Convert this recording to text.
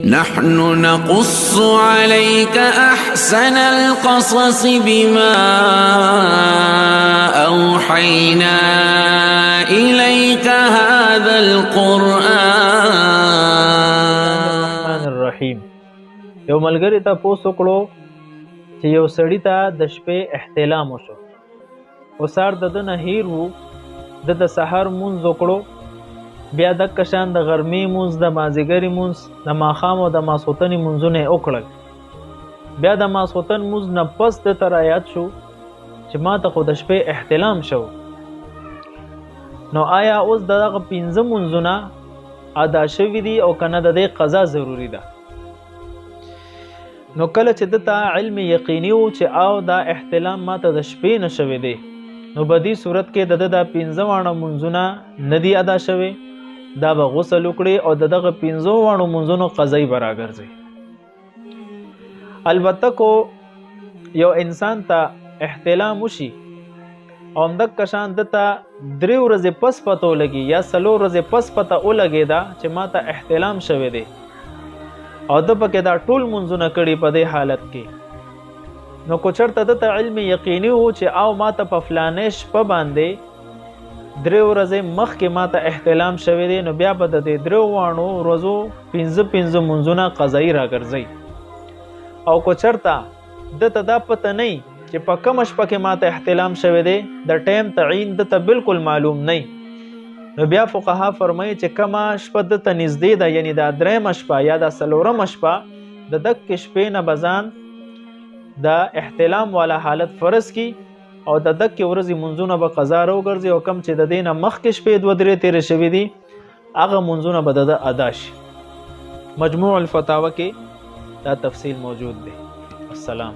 نحن نقص عليك أحسن القصص بما أوحينا إليك هذا القرآن الرحیم. یو ملګری ته پوښتنه وکړو چې یو سړی ته د شپې احتلام وشو او سار د نه هیر وو د سحر مونږ وکړو بیا د کشان د غرمې مونږ د مازیګری مونږ د ماخام او د ماسوتنی مونږونه وکړل بیا د ماسوتن مونږ نه پس د ترایات شو چې ما ته خو د شپې احتلام شو نو آیا اوس دغه 15 مونږونه ادا شوی دي او کنه د دې قضا ضروری ده نو کله چې دته علم یقیني او چې او دا احتلام ماته د شپې نشوي دي نو بدی صورت کې د 15 وانه منځونه ندی ادا شوي دا به غسل وکړي او دغه 15 وانه منځونو قضای براګرځي البته کو یو انسان ته احتلام وشي او همدک کشان دته 3 ورځې پس پتو لګي یا 4 ورځې پس پته ولګي دا چې ماته احتلام شوي دي او د پکې دا ټول منځونه کړي په دې حالت کې نو کو چرته د علم یقیني وو چې او ماته په فلانې شپه باندې 3 ورځې مخکې ماته احتلام شوی دی نو بیا به د 3 وانو ورځو 15 منځونه قضایي راګرځي او کو چرته دته دا پته نه چې په کوم شپه کې ماته احتلام شوی دی د ټیم تعین دته بالکل معلوم نه نو بیا فقها فرمایي چې کما شپه د تنزدې ده یعنی دا 3 شپه یا دا 4 شپه د دک شپې نه بزان دا احتلام والا حالت فرض کی او د دک ورځې منځونه به قضا راوګرځي او کم چې د دینه مخکې شپې 2-3 تیر شوي دي هغه منځونه به د ادا شي مجموع الفتاوی کې دا تفصیل موجود دی. السلام.